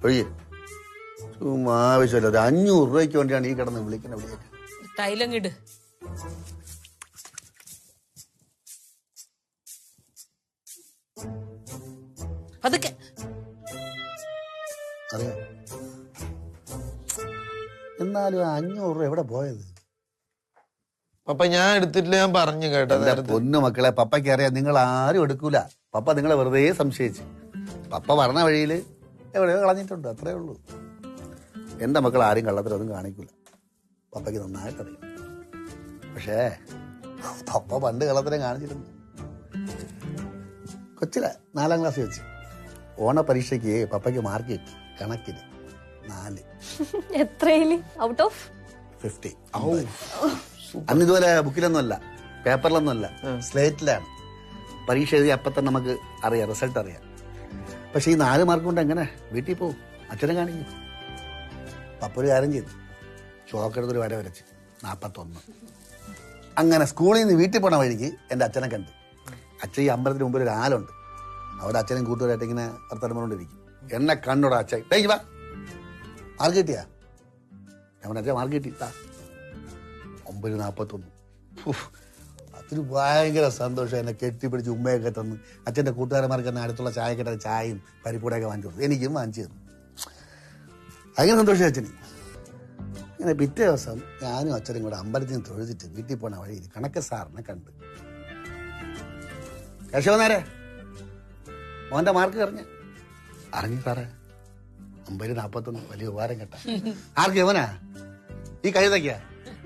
ഒഴിയെ. ആവശ്യമില്ല. ഒരു 500 രൂപയ്ക്ക് വേണ്ടിയാണ് ഈ കിടന്ന് വിളിക്കുന്നത്. വിളിയൊക്കെ തൈലം കിട്. അതൊക്കെ അറിയാം. എന്നാലും 500 രൂപ എവിടെ പോയത്? പപ്പ ഞാൻ എടുത്തിട്ടില്ല, ഞാൻ പറഞ്ഞു കേട്ടോ. പൊന്നു മക്കളെ, പപ്പയ്ക്ക് അറിയാം നിങ്ങൾ ആരും എടുക്കൂല. പപ്പ നിങ്ങളെ വെറുതെ സംശയിച്ച്. പപ്പ പറഞ്ഞ വഴിയില് എവിടെയോ കളഞ്ഞിട്ടുണ്ട്, അത്രേ ഉള്ളൂ. എന്റെ മക്കൾ ആരും കള്ളത്തിലൊന്നും കാണിക്കൂല, പപ്പയ്ക്ക് നന്നായിട്ട് അറിയാം. പക്ഷേ പപ്പ പണ്ട് കള്ളത്തിനെ കാണിച്ചിരുന്നു. കൊച്ചില 4ാം ക്ലാസ് വെച്ച് ഓണ പരീക്ഷയ്ക്ക് പപ്പയ്ക്ക് മാർക്ക് കിട്ടി. കണക്കിന് 4. എത്രയില് ഔട്ട് ഓഫ് 50? അന്ന് ഇതുപോലെ ബുക്കിലൊന്നും അല്ല, പേപ്പറിലൊന്നും അല്ല, സ്ലേറ്റിലാണ്. പരീക്ഷ എഴുതി അപ്പം തന്നെ നമുക്ക് അറിയാം, റിസൾട്ട് അറിയാം. പക്ഷെ ഈ 4 മാർക്ക് കൊണ്ട് എങ്ങനെ വീട്ടിൽ പോവും? അച്ഛനെ കാണിക്കും. പപ്പ ഒരു കാര്യം ചെയ്തു, ചോക്കെടുത്തൊരു വര വരച്ച് 41. അങ്ങനെ സ്കൂളിൽ നിന്ന് വീട്ടിൽ പോണ വഴിക്ക് എൻ്റെ അച്ഛനെ കണ്ട്. അച്ഛൻ ഈ അമ്പലത്തിന് മുമ്പിൽ ഒരു ആലുണ്ട്, അവിടെ അച്ഛനും കൂട്ടുകാരായിട്ട് ഇങ്ങനെ വർത്തമാനം പറഞ്ഞുകൊണ്ടിരിക്കും. എന്നെ കണ്ടോടാ അച്ഛൻ, ഡേക്ക് വാ, മാർക്ക് കിട്ടിയാ? ഞാൻ അച്ഛൻ മാർക്ക് കിട്ടി 941. അതിന് ഭയങ്കര സന്തോഷം. എന്നെ കെട്ടിപ്പിടിച്ച് ഉമ്മയൊക്കെ തന്ന് അച്ഛൻ്റെ കൂട്ടുകാരന്മാർക്ക് തന്നെ അടുത്തുള്ള ചായക്കട ചായയും പരിപ്പൂടൊക്കെ വാങ്ങിച്ചു കൊടുത്തു. എനിക്കും വാങ്ങിച്ചു തന്നു. ഭയങ്കര സന്തോഷം അച്ഛന്. ഇങ്ങനെ പിറ്റേ ദിവസം ഞാനും അച്ഛനും കൂടെ അമ്പലത്തിൽ നിന്ന് തൊഴുതിട്ട് വീട്ടിൽ പോണ വഴിയിൽ കണക്ക് സാറിനെ കണ്ട്. കേശവനാരെ, മോന്റെ മാർക്ക് അറിഞ്ഞു സാറേ, 941. വലിയ ഉപകാരം കേട്ട. ആർക്ക് യവനാ ഈ കഴുതയ്ക്കാ?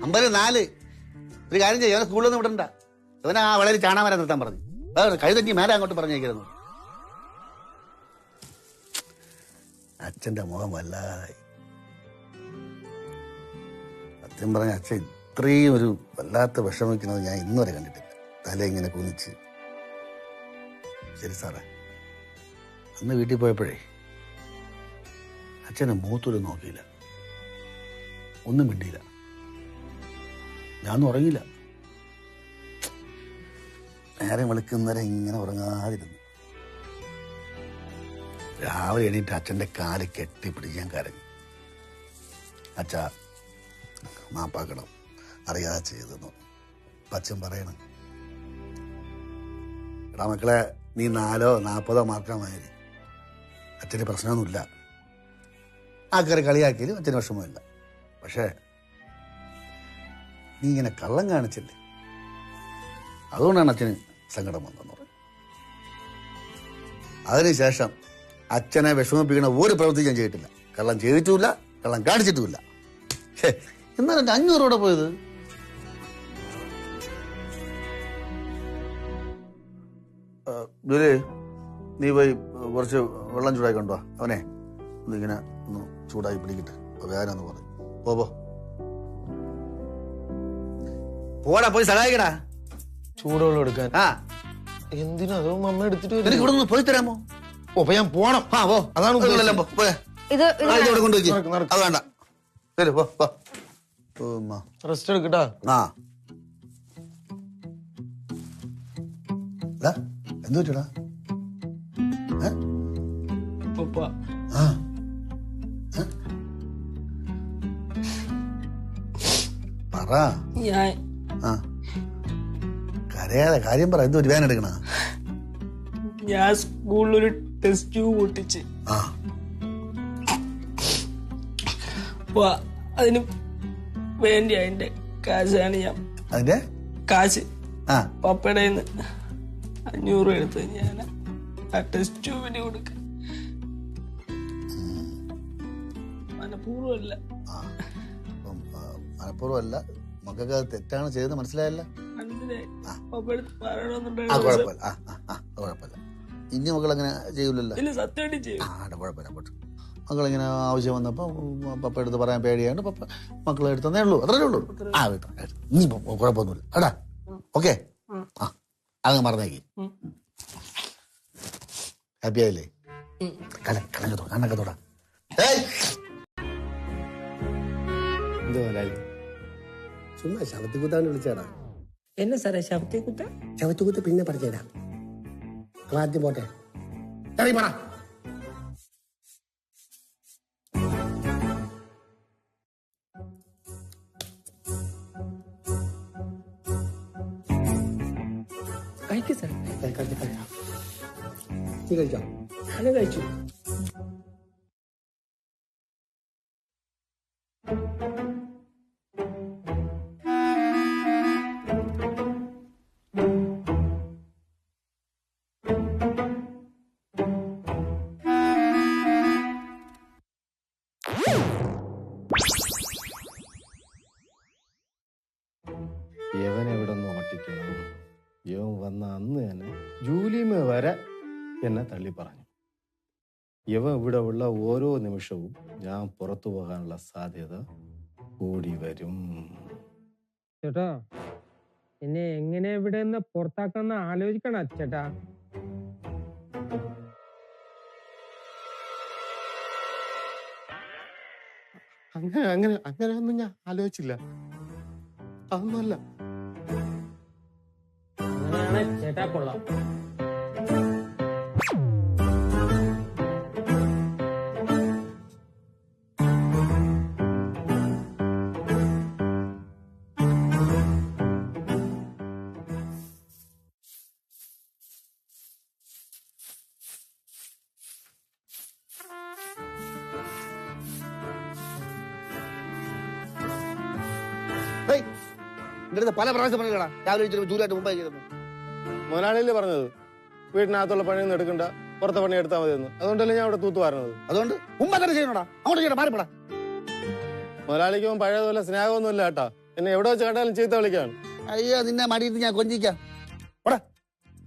54. ഒരു കാര്യം ചെയ്യാം, അവനെ സ്കൂളിലൊന്നും വിടണ്ട. ഇവനെ ആ വളരെ ചാണാമരം നിർത്താൻ പറഞ്ഞു. കഴുതറ്റി മേലെ അങ്ങോട്ട് പറഞ്ഞേക്കുന്നു. അച്ഛൻ്റെ മുഖം വല്ലാതായി. സത്യം പറഞ്ഞ അച്ഛൻ ഇത്രയും ഒരു വല്ലാത്ത വിഷമിക്കുന്നത് ഞാൻ ഇന്നുവരെ കണ്ടിട്ടില്ല. തല ഇങ്ങനെ കുനിച്ച്. ശരി സാറേ, അന്ന് വീട്ടിൽ പോയപ്പോഴേ അച്ഛനെ മൂത്തൊരു നോക്കിയില്ല, ഒന്നും മിണ്ടിയില്ല. ഞാനൊന്നും ഉറങ്ങിയില്ല. നേരം വെളുക്കുന്നവരെ ഇങ്ങനെ ഉറങ്ങാതിരുന്നു. രാവിലെ എണീറ്റ് അച്ഛൻ്റെ കാല് കെട്ടിപ്പിടിക്കാൻ കരഞ്ഞു. അച്ഛാ, മാപ്പാക്കണം, അറിയാതെ ചെയ്തെന്നു. അച്ഛൻ പറയണം, എടാ മക്കളെ, നീ 4 or 40 മാർക്കാമാതിരി അച്ഛൻ്റെ പ്രശ്നമൊന്നുമില്ല. ആൾക്കാരെ കളിയാക്കിയാലും അച്ഛന് വിഷമമില്ല. പക്ഷേ നീ ഇങ്ങനെ കള്ളം കാണിച്ചില്ലേ, അതുകൊണ്ടാണ് അച്ഛന് സങ്കടം വന്നതെന്ന് പറയും. അതിനുശേഷം അച്ഛനെ വിഷമിപ്പിക്കുന്ന ഒരു പ്രവൃത്തി ഞാൻ ചെയ്തിട്ടില്ല. കള്ളം ചെയ്തിട്ടുമില്ല, കള്ളം കാണിച്ചിട്ടുമില്ല. എന്നാലും എൻ്റെ 500 രൂപ പോയത്. നീ പോയി കുറച്ച് വെള്ളം ചൂടായി കൊണ്ടുവാ. അവനെ ഒന്നിങ്ങനെ ഒന്ന് ചൂടായി പിടിക്കിട്ട് വേദന ഒന്ന് പറയും. പോടാ, പോയി സഹായിക്കടാ. ചൂടുവെള്ളം എടുക്കാൻ? ആ, എന്തിനാ? അതോ അമ്മ എടുത്തിട്ട് എനിക്ക് ഇവിടെ നിന്ന് പോയി തരാമോ? അപ്പൊ ഞാൻ പോണം. അതാണ് കൊണ്ടുപോയി. അത് വേണ്ട, റെസ്റ്റ് എടുക്കട്ടാ. എന്ത് പറ്റൂടാ? പറ, കരയാതെ കാര്യം പറ. എന്ത് വേദന എടുക്കണ? ഞാൻ സ്കൂളിലൊരു ടെസ്റ്റ് ട്യൂബ് പൊട്ടിച്ച് അതിന് വേണ്ടി അതിന്റെ കാശാണ് ഞാൻ. അതിന്റെ കാശ് പപ്പയുടെ 500 എടുത്ത് ഞാൻ ആ ടെസ്റ്റ് ട്യൂബിന് കൊടുക്ക. മനഃപൂർവ്വമല്ല. മനഃപൂർവ്വമല്ല. മക്കൾക്ക് അത് തെറ്റാണ് ചെയ്തത് മനസ്സിലായല്ല. കുഴപ്പമില്ല. ഇനി മക്കൾ അങ്ങനെ ചെയ്യൂലല്ലോ. മക്കളിങ്ങനെ ആവശ്യം വന്നപ്പോ പപ്പ എടുത്ത് പറയാൻ പേടിയാണ്ട് പപ്പ മക്കളെ എടുത്തതേ ഉള്ളൂ, അത്രേ ഉള്ളൂ. ഇനി കുഴപ്പമൊന്നുമില്ല. എടാ, ഓക്കെ, അങ്ങ് മറന്നേക്ക്. ഹാപ്പി ആയില്ലേ? കണ്ണൊക്കെ തൊടാ. ചുമ്മാ ശവത്തിക്കുത്താന്ന് വിളിച്ചാടാ. എന്നെ സാറേ ശവത്തിക്കുത്ത? ശവത്തിക്കുത്ത് പിന്നെ പറഞ്ഞുതരാം. ആദ്യം പോട്ടെ. കഴിക്കും സാർ. നീ കഴിച്ചോ? ഞാൻ കഴിച്ചു. യവനെവിടെ നിന്ന് ഓട്ടിക്കണം. യവൻ വന്ന അന്ന് തന്നെ ജൂലിമ വരെ എന്നെ തള്ളി പറഞ്ഞു. യവൻ ഇവിടെ ഉള്ള ഓരോ നിമിഷവും ഞാൻ പുറത്തു പോകാനുള്ള സാധ്യത കൂടി വരും. ചേട്ടാ എന്നെ എങ്ങനെ ഇവിടെ നിന്ന് പുറത്താക്കാന്ന് ആലോചിക്കണം ചേട്ടാ. അങ്ങനെയൊന്നും ഞാൻ ആലോചിച്ചില്ല. അതൊന്നുമല്ല. അങ്ങനെയാണ് ചേട്ടാ കൊള്ളാം. ഇങ്ങനത്തെ പല പ്രാവശ്യം പറഞ്ഞാ രാവിലെ ജൂലായിട്ട് മുമ്പായി ചെയ്യുന്നു. മുതലാളിയല്ലേ പറഞ്ഞത് വീട്ടിനകത്തുള്ള പണിയൊന്നും എടുക്കണ്ട, പുറത്തെ പണി എടുത്താൽ മതിയെന്ന്. അതുകൊണ്ടല്ലേ ഞാൻ അവിടെ തൂത്ത് പറഞ്ഞത്. അതുകൊണ്ട് മുമ്പ് തന്നെ ചെയ്യണോടാ, അങ്ങോട്ട് ചെയ്യണം, മാറിപ്പെടാ. മുതലാളിക്കും പഴയതുപോലെ സ്നേഹമൊന്നുമില്ല കേട്ടാ. എന്നെ എവിടെ വെച്ച് കണ്ടാലും ചീത്ത വിളിക്കാണ്. അയ്യോ നിന്നെ മടിയിട്ട് ഞാൻ കൊഞ്ചിക്കാം.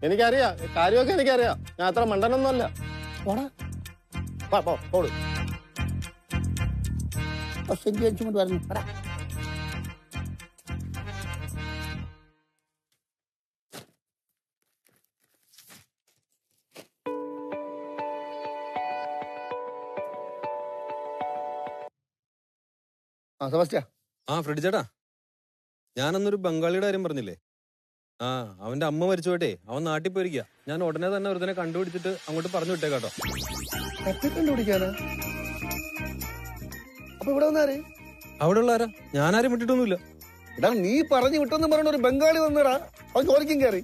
എനിക്കറിയാം, കാര്യമൊക്കെ എനിക്കറിയാം. ഞാൻ അത്ര മണ്ടനൊന്നുമല്ല. പറഞ്ഞു സെബാസ്റ്റ്യാ. ഫ്രെഡി ചേട്ടാ, ഞാനന്നൊരു ബംഗാളിയുടെ കാര്യം പറഞ്ഞില്ലേ? അവന്റെ അമ്മ മരിച്ചു പോയിട്ടേ അവൻ നാട്ടിൽ പോയിരിക്കുക. ഞാൻ ഉടനെ തന്നെ ഒരുത്തനെ കണ്ടുപിടിച്ചിട്ട് അങ്ങോട്ട് പറഞ്ഞു വിട്ടേക്കാട്ടോ. കണ്ടുപിടിക്കാനാ? അപ്പൊ ഇവിടെ വന്നാരേ? അവിടെ ഉള്ളാരാ? ഞാനാരും വിട്ടിട്ടൊന്നുമില്ല. എടാ നീ പറഞ്ഞു വിട്ടെന്ന് പറഞ്ഞ ഒരു ബംഗാളി വന്നടാ, അവൻ ജോലിക്കും കയറി.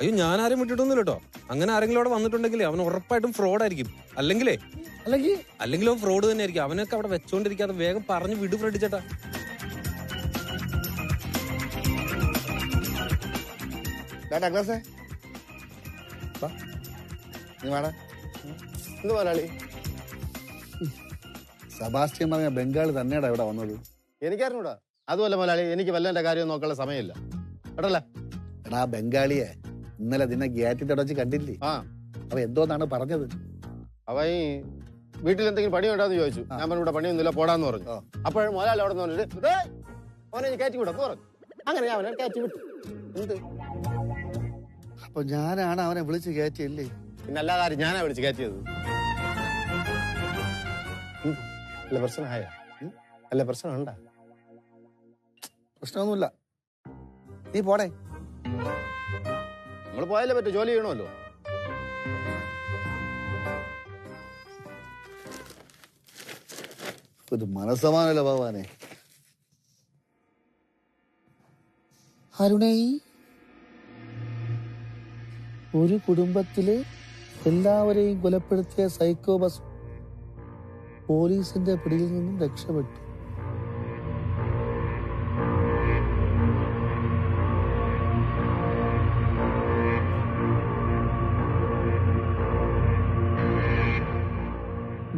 അയ്യോ ഞാനാരും വിട്ടിട്ടൊന്നുമില്ല കേട്ടോ. അങ്ങനെ ആരെങ്കിലും അവിടെ വന്നിട്ടുണ്ടെങ്കിലേ അവൻ ഉറപ്പായിട്ടും ഫ്രോഡ് ആയിരിക്കും. അല്ലെങ്കിൽ അവൻ ഫ്രോഡ് തന്നെ ആയിരിക്കും. അവനൊക്കെ അവിടെ വെച്ചോണ്ടിരിക്കാതെ വേഗം പറഞ്ഞു വിട് ഫ്രെഡി ചേട്ടാ. സെബാസ്റ്റ്യൻ പറഞ്ഞ ബംഗാളി തന്നെയാടാ ഇവിടെ വന്നത്. എനിക്കറിഞ്ഞൂടാ. അതുമല്ല മുതലാളി, എനിക്ക് വല്ലതിന്റെ കാര്യം നോക്കാനുള്ള സമയമില്ല കേട്ടല്ലേ. എടാ ബംഗാളിയെ ഇന്നലെ നിന്നെ ഗേറ്റിന്റെ അടച്ച് കണ്ടില്ലേ? അവ എന്തോന്നാണ് പറഞ്ഞത്? അവ ഈ വീട്ടിൽ എന്തെങ്കിലും പണി ഉണ്ടാന്ന് ചോദിച്ചു. ഞാൻ പറഞ്ഞു ഇവിടെ പണിയൊന്നുമില്ല, പോടാന്ന് പറഞ്ഞു. അപ്പോഴും മുതലാളി അവിടെ നിന്ന് പറഞ്ഞിട്ട് അവനെ കയറ്റി വിടാന്ന് പറഞ്ഞു. അങ്ങനെ ഞാൻ അവനെ കയറ്റി വിട്ടു. എന്ത്? അപ്പൊ ഞാനാണ് അവനെ വിളിച്ച് കയറ്റിയല്ലേ? പിന്നെ എല്ലാ കാര്യം ഞാനാ വിളിച്ച് കയറ്റിയത്. അല്ല പ്രശ്നമായ അല്ല പ്രശ്നം ഉണ്ടാ? പ്രശ്നമൊന്നുമില്ല, നീ പോടേ. നമ്മൾ പോയാലേ പറ്റൂ, ജോലി ചെയ്യണമല്ലോ. ഒരു മനസ്സമാനല്ല ഭഗവാനെ. അരുണേ, ഒരു കുടുംബത്തില് എല്ലാവരെയും കൊലപ്പെടുത്തിയ സൈക്കോ ബസ് പോലീസിന്റെ പിടിയിൽ നിന്നും രക്ഷപ്പെട്ടു.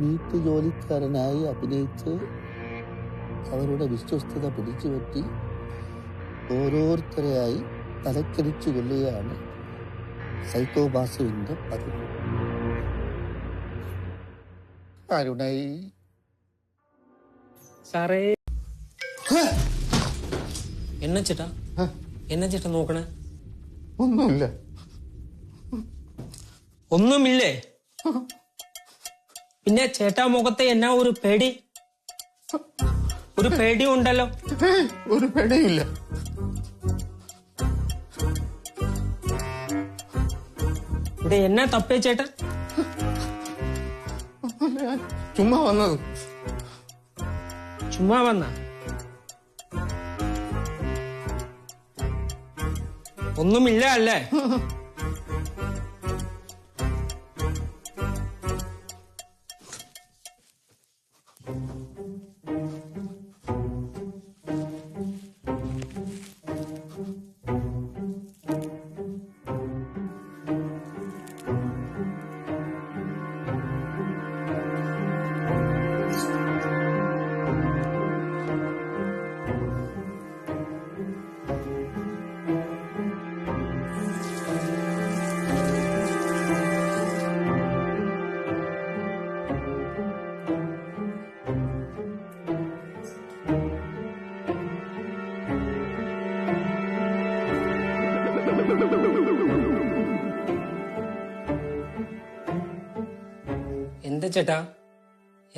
വീട്ടുജോലിക്കാരനായി അഭിനയിച്ച് അവരുടെ വിശ്വസ്തത പിടിച്ചുപറ്റി ഓരോരുത്തരെയായി തലക്കടിച്ചു കൊല്ലുകയാണ് സൈക്കോ ബാസുവിന്റെ പതിവ്. അരുണായി സാറേ എന്നാ ചേട്ടാ നോക്കണേ? ഒന്നുമില്ല. ഒന്നുമില്ലേ? പിന്നെ ചേട്ടാ മുഖത്തെ എന്നാ ഒരു പേടി ഉണ്ടല്ലോ. ഒരു പേടിയില്ല. ഇവിടെ എന്നാ തപ്പേ ചേട്ടാ? ചുമ്മാ വന്നത്. ചുമ്മാ വന്ന? ഒന്നുമില്ല അല്ലേ?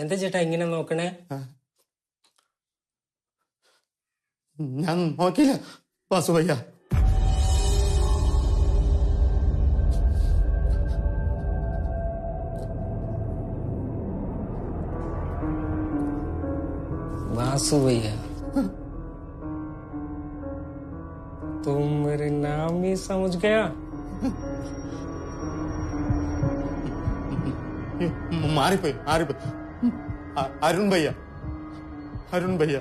എന്താ ചേട്ടാ ഇങ്ങനെ നോക്കണേ? ഞാൻ നോക്കില്ല വാസുഭയ്യ. वासु भैया, तुम मेरे नाम नहीं समझ गया? മാറിപ്പോയി. അരുൺ ഭയ്യ.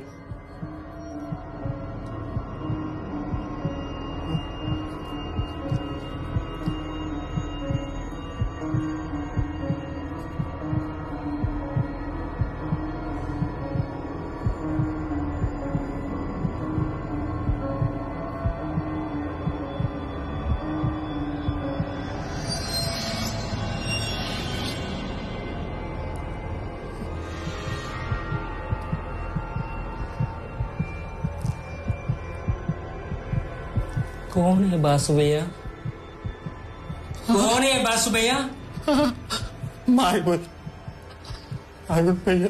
कौन है बासु भैया? कौन है बासु भैया? മാറിപ്പോയി അരുൺ ഭയ്യ.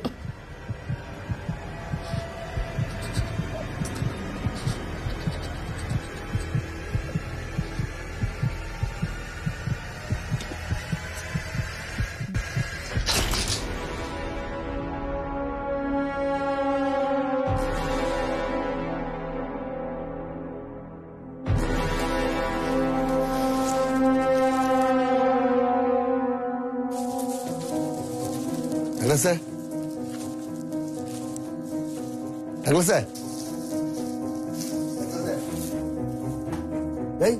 ഡഗ്ലസേ, ഡേയ്,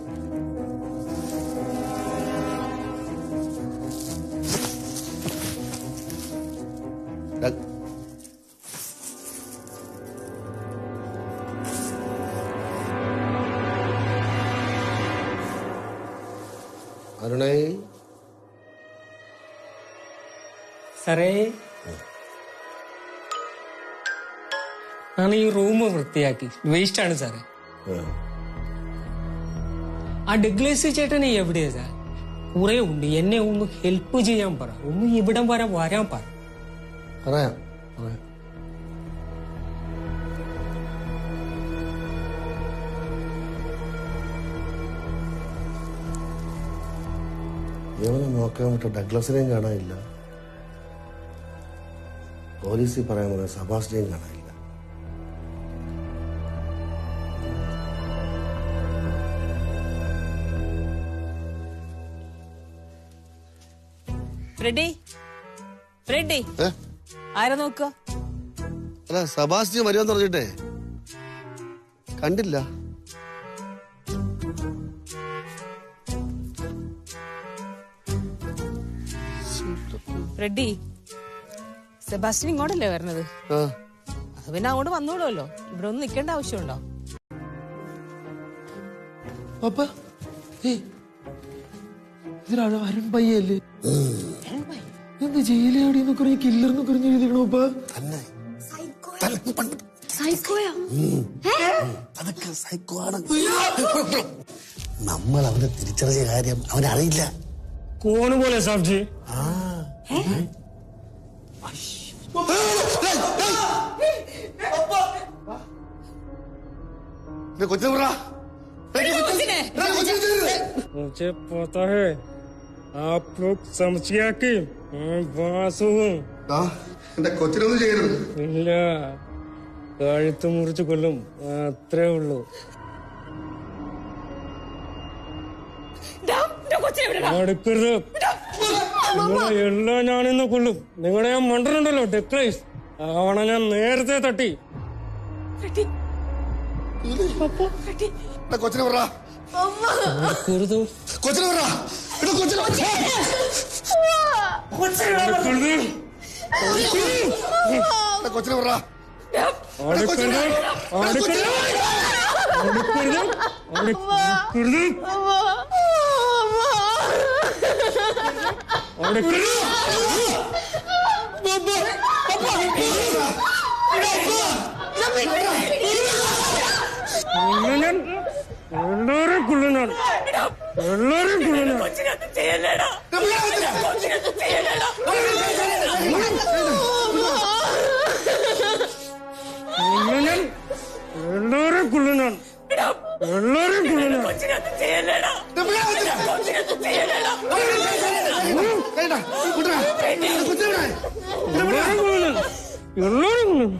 അരുണേ. സാറേ, ഞാൻ ഈ റൂം വൃത്തിയാക്കി. വേസ്റ്റ് ആണ് സാറേ. ആ ഡഗ്ലസ് ചേട്ടനെ എവിടെയാ സാർ? കുറെ ഉണ്ട്. എന്നെ ഒന്ന് ഹെൽപ്പ് ചെയ്യാൻ പറ. ഒന്ന് ഇവിടം വരെ വരാൻ പറ. പറയാം. ഇവനെ നോക്കാൻ പറ്റും. ഡഗ്ലസിനെയും കാണാനില്ല. പോലീസിൽ പറയാൻ പറഞ്ഞ സബാസ്റ്റിനെയും കാണാനില്ല. ഫ്രെഡി ആരെ നോക്ക? അല്ല, സബാസ്റ്റിൻ വരുമെന്ന് പറഞ്ഞിട്ടേ കണ്ടില്ല. ഫ്രെഡി, സെബാസ്റ്റ്യൻ ഇങ്ങോട്ടല്ലേ വരണത്? അത് പിന്നെ അങ്ങോട്ട് വന്നോളൂല്ലോ. ഇവിടെ ഒന്നും നിൽക്കേണ്ട ആവശ്യമുണ്ടോ? ഇതിലാണ് അരുൺ ഭയ്യല്ലേ? എന്ത് ജയിലേടിയെന്ന് പറഞ്ഞ കില്ലർന്ന് പറഞ്ഞ് എഴുതിക്കണോപ്പ. നമ്മൾ അവനെ തിരിച്ചറിഞ്ഞ കാര്യം അവനറിയില്ല. കോണ് പോലെ സാബ്ജി? मुझे पता है आप लोग समझ गया कि मैं वासु हूँ. എന്റെ കൊച്ചിനൊന്നും ചെയ്യരുത്. ഇല്ല, കഴുത്ത് മുറിച്ച് കൊല്ലും, അത്രേ ഉള്ളൂ. അടുക്കരുത്. നിങ്ങളെ എല്ലാം ഞാനിന്ന് കൊല്ലും. നിങ്ങളെ ഞാൻ മണ്ടനുണ്ടല്ലോ ഡെക്ലൈസ്, അവനെ ഞാൻ നേരത്തെ തട്ടി. കൊച്ചിനെ പറ, അടുക്കരുത്. കൊച്ചിനെ പറ, കൊച്ചിനെ അടുക്കരുത്. കൊച്ചിനെ പറ. അടുക്കരുത്. അടുക്കരുത്. അടുക്കരുത്. അടുക്കരുത്. അടുക്കരുത്. എല്ലാരും കൊള്ളുന്നാണ്, എല്ലാരും കൊള്ളുന്നാണ്. എല്ലാരും കൊള്ളുന്നാണ്, എല്ലാരും കൊള്ളുന്നാണ്. എല്ലാരും കൊള്ളുന്നാണ്, എല്ലാരും കൊള്ളുന്നു.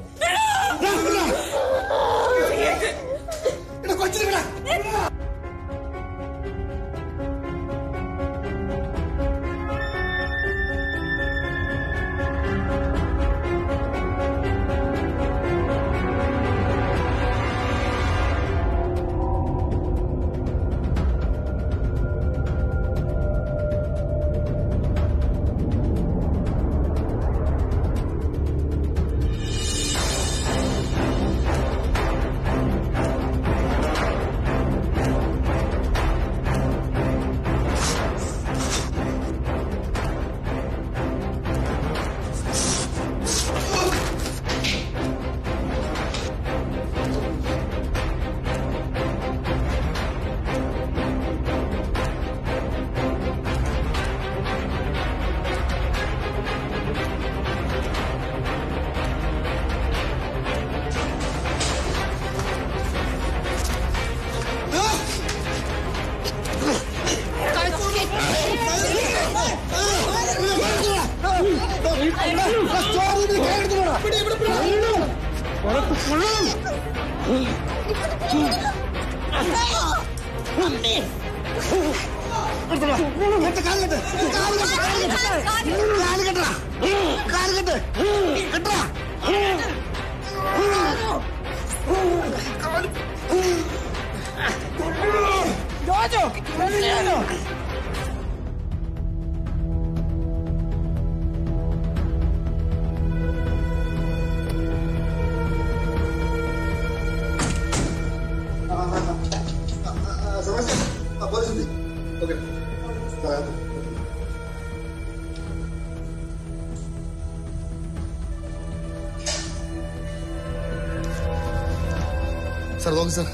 സാർ നോക്ക് സാർ,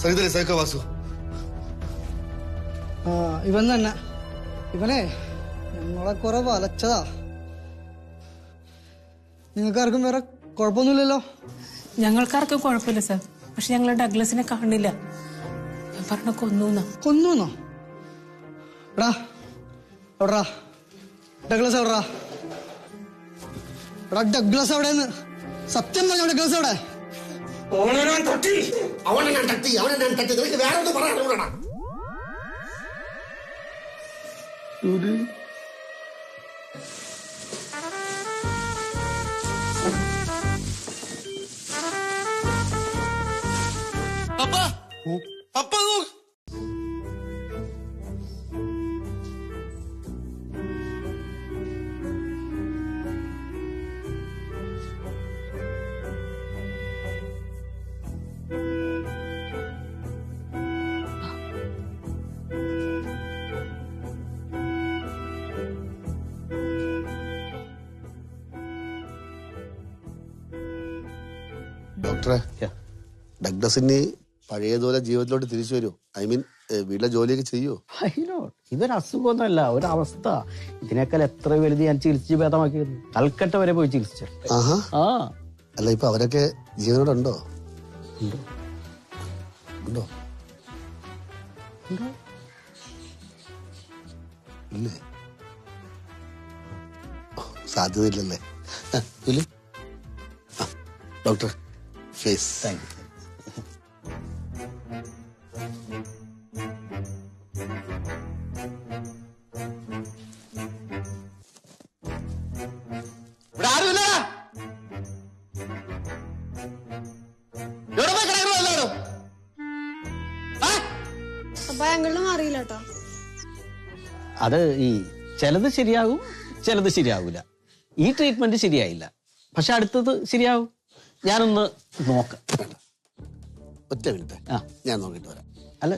സാർ ഇതല്ലേ സൈക്കോ വാസു? ഇവൻ തന്നെ. ഇവനെ ഞങ്ങളെ കുറെ വലച്ചതാ. നിങ്ങൾക്കാർക്കും വേറെ കുഴപ്പമൊന്നുമില്ലല്ലോ? ഞങ്ങൾക്കാർക്കും കുഴപ്പമില്ല സാർ, പക്ഷെ ഞങ്ങൾ ഡഗ്ലസിനെ കാണില്ല. ഞാൻ പറഞ്ഞ കൊന്നൂന്നാ. കൊന്നൂന്നോ? എടാ എവിടാ ഡഗ്ലസ്? എവിടാ? എടാ ഡഗ്ലസ് എവിടെയെന്ന് സത്യം പറഞ്ഞ ഡഗ്ലസ് എവിടെ? അവനെ ഞാൻ തട്ടി, നിനക്ക് വേറെ ഒന്നും പറയാൻ. ഡോക്ടറെ, ഡഗ്ലസിന് പഴയതുപോലെ ജീവിതത്തിലോട്ട് തിരിച്ചു വരുമോ? ഐ മീൻ വീട്ടിലെ ജോലിയൊക്കെ ചെയ്യുമോ? ഇതൊരു അസുഖമൊന്നുമല്ല, ഒരവസ്ഥ. ഇതിനേക്കാൾ എത്ര വലുത് ഞാൻ ചികിത്സിച്ച് ഭേദമാക്കിയിരുന്നു. കൽക്കട്ട വരെ പോയി ചികിത്സിച്ചു. അല്ല, ഇപ്പൊ അവരൊക്കെ ജീവനോടുണ്ടോ? ഉണ്ടോ? ഇല്ലേ? സാധ്യതയില്ലല്ലേ? Doctor face. Thank you. അറിയില്ല കേട്ടോ. അത് ഈ ചിലത് ശരിയാകും, ചിലത് ശരിയാകൂല. ഈ ട്രീറ്റ്മെന്റ് ശരിയായില്ല, പക്ഷെ അടുത്തത് ശരിയാവും. ഞാനൊന്ന് നോക്കാം. ഒറ്റ മിനിറ്റ്, ആ. ഞാൻ നോക്കിയിട്ട് വരാം. അല്ല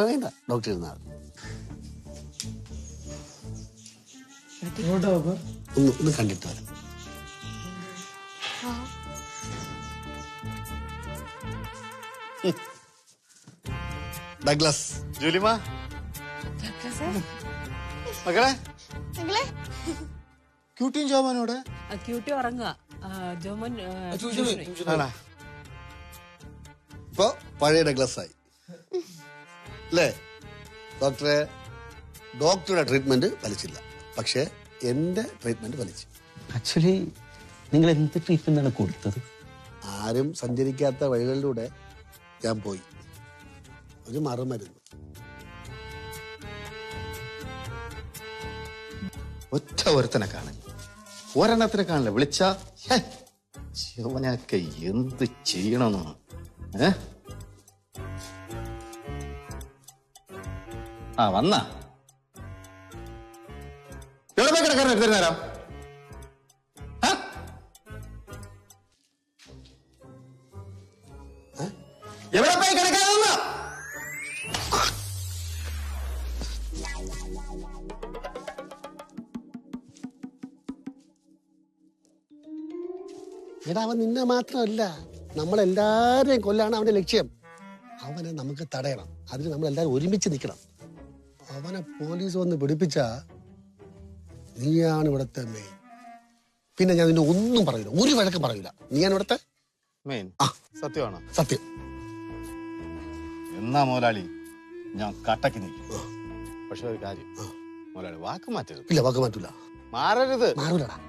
വേണ്ട, ഡോക്ടർ ഇരുന്നാൽ ഒന്ന് കണ്ടിട്ട് വരാം. ഡഗ്ലസ്, ജൂലിമ മകളെ, ക്യൂട്ടിയും ജോമനോട് ക്യൂട്ടി ഉറങ്ങുക. ജോമൻ ആണാ? ഇപ്പൊ പഴയ ഡഗ്ലസ് ആയി അല്ലേ? ഡോക്ടറുടെ ട്രീറ്റ്മെന്റ് ഫലിച്ചില്ല, പക്ഷെ എന്റെ ട്രീറ്റ്മെന്റ് ഫലിച്ചു. ആക്ച്വലി നിങ്ങൾ എന്ത് ട്രീറ്റ്മെന്റ് ആണ് കൊടുത്തത്? ആരും സഞ്ചരിക്കാത്ത വഴികളിലൂടെ ഞാൻ പോയി. ഒരു മറുമരുന്ന്. ഒറ്റ ഒരുത്തനെ കാണാൻ, ഒരെണ്ണത്തിനെ കാണില്ല. വിളിച്ച ശിവനൊക്കെ എന്ത് ചെയ്യണമെന്നാണ്. ആ വന്ന എവിടെ പോയി കിടക്കാൻ എടുത്തു നേരം? എവിടെ പോയി കിടക്കാൻ? എടാ, അവൻ നിന്നെ മാത്രമല്ല, നമ്മളെല്ലാരെയും കൊല്ലാണ് അവന്റെ ലക്ഷ്യം. അവനെ നമുക്ക് തടയണം. അതിന് നമ്മളെല്ലാരും ഒരുമിച്ച് നിൽക്കണം. അവനെ പോലീസ് വന്ന് പിടിപ്പിച്ച നീയാണ് ഇവിടത്തെ മെയിൻ. പിന്നെ ഞാൻ നിന്നെ ഒന്നും പറയില്ല, ഒരു വഴക്കം പറയില്ല. നീയാണ് ഇവിടത്തെ മെയിൻ. സത്യമാണോ? സത്യം. എന്നാ മുതലാളി, ഞാൻ കട്ടക്ക് നിൽക്കും. പക്ഷെ ഒരു കാര്യം, മുതലാളി വാക്ക് മാറ്റരുത്. ഇല്ല, വാക്ക് മാറ്റൂല. മാറരുത്. മാറൂലടാ.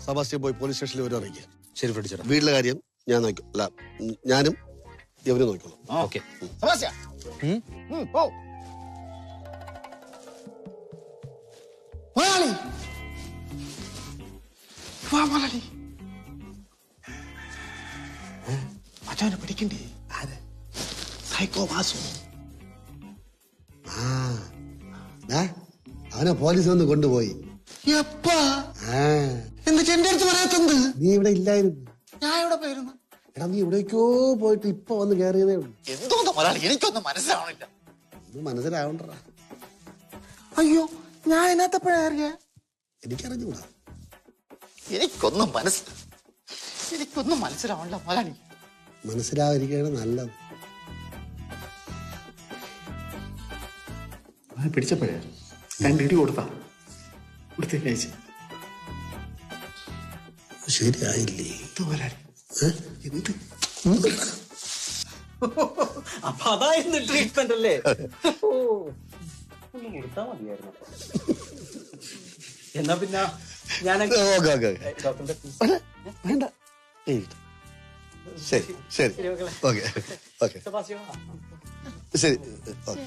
സെബാസ്റ്റ്യൻ പോയി പോലീസ് സ്റ്റേഷനിൽ ഒരു അറിയിക്കുക. ശരി ഫ്രെഡി ചേട്ടാ. വീട്ടിലെ കാര്യം ഞാൻ നോക്കും. അല്ല, ഞാനും ഇവരും നോക്കിക്കോളൂ. ഓക്കെ. സെബാസ്റ്റ്യൻ, പോ. മുതലാളി, വാ മുതലാളി. മറ്റവനെ പിടിക്കണ്ടേ? സൈക്കോ വാസു. അവനെ പോലീസ് വന്ന് കൊണ്ടുപോയി. എപ്പാ? എന്നിട്ട് എന്റെ അടുത്ത് പറയാത്തത്? നീ ഇവിടെ ഇല്ലായിരുന്നു. ഞാൻ ഇവിടെ പോയിരുന്നു. എടാ, നീ എവിടേക്കോ പോയിട്ട് ഇപ്പൊ വന്ന് കയറിയതേ ഉള്ളൂ. എന്തോന്ന് മുതലാളി, എനിക്കൊന്നും മനസ്സിലാവണില്ല. ഇത് മനസ്സിലാവണ്ടടാ. അയ്യോ, ഞാൻ ഇതിനകത്തെപ്പോഴാ അറിയാ? എനിക്കറിഞ്ഞൂടാ. എനിക്കൊന്നും മനസ്സിലാവണില്ല മുതലാളി. മനസ്സിലാവാതിരിക്കുകയാണ് നല്ലത്. പിടിച്ചപ്പോഴേ രണ്ടിടി കൊടുത്താ കൊടുത്തേക്ക്. ശരിയായില്ലേ? അപ്പൊ അതായിരുന്നു ട്രീറ്റ്മെന്റ് അല്ലേ? ഒന്ന് കൊടുത്താ മതിയായിരുന്നു. എന്നാ പിന്നെ ഞാൻ വേണ്ട. ശരി ശരി, ഓക്കെ ഓക്കെ, ശരി, ഓക്കെ.